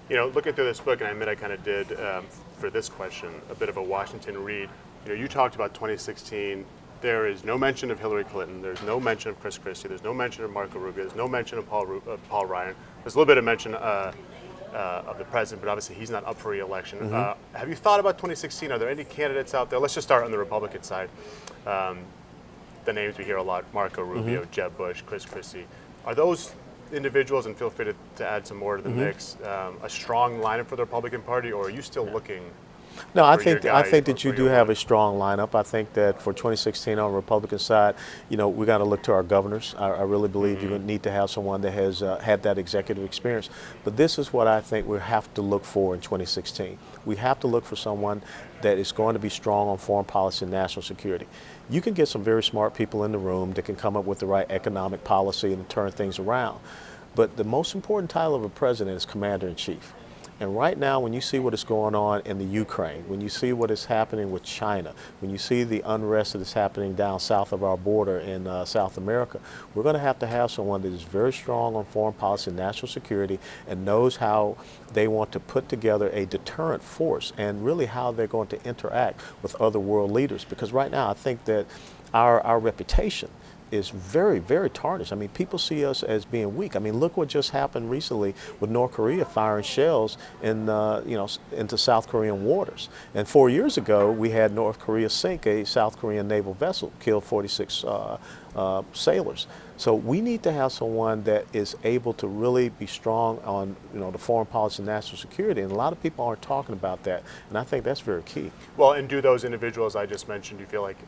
Looking through this book, and I admit I kind of did for this question a bit of a Washington read. You talked about 2016. There is no mention of Hillary Clinton. There's no mention of Chris Christie. There's no mention of Marco Rubio. There's no mention of Paul Ryan. There's a little bit of mention of the president, but obviously he's not up for re-election. Have you thought about 2016? Are there any candidates out there? Let's just start on the Republican side. The names we hear a lot: Marco Rubio, Jeb Bush, Chris Christie. Are those individuals, and feel free to add some more to the mix, a strong lineup for the Republican Party, or are you still looking? No, I think that you do have a strong lineup. I think that for 2016 on the Republican side, we got to look to our governors. I really believe you need to have someone that has had that executive experience. But this is what I think we have to look for in 2016. We have to look for someone that is going to be strong on foreign policy and national security. You can get some very smart people in the room that can come up with the right economic policy and turn things around. But the most important title of a president is commander-in-chief. And right now, when you see what is going on in the Ukraine, when you see what is happening with China, when you see the unrest that is happening down south of our border in South America, we're going to have someone that is very strong on foreign policy and national security and knows how they want to put together a deterrent force and really how they're going to interact with other world leaders. Because right now, I think that our reputation is very, very tarnished. I mean, people see us as being weak. I mean, look what just happened recently with North Korea firing shells in, into South Korean waters. And 4 years ago, we had North Korea sink a South Korean naval vessel, killed 46 sailors. So we need to have someone that is able to really be strong on, the foreign policy and national security. And a lot of people aren't talking about that. And I think that's very key. Well, and do those individuals I just mentioned, you feel like,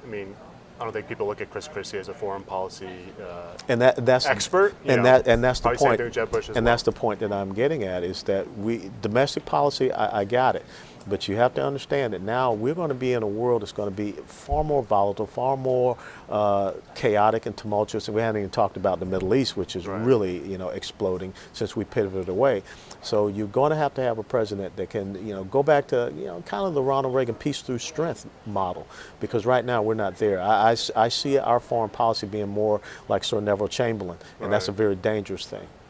I don't think people look at Chris Christie as a foreign policy that's expert. That's the point. That's the point that I'm getting at is that domestic policy, I got it. But you have to understand that now we're going to be in a world that's going to be far more volatile, far more chaotic and tumultuous. And we haven't even talked about the Middle East, which is really, exploding since we pivoted away. So you're going to have a president that can, go back to, kind of the Ronald Reagan peace through strength model. Because right now we're not there. I see our foreign policy being more like Sir Neville Chamberlain, and that's a very dangerous thing.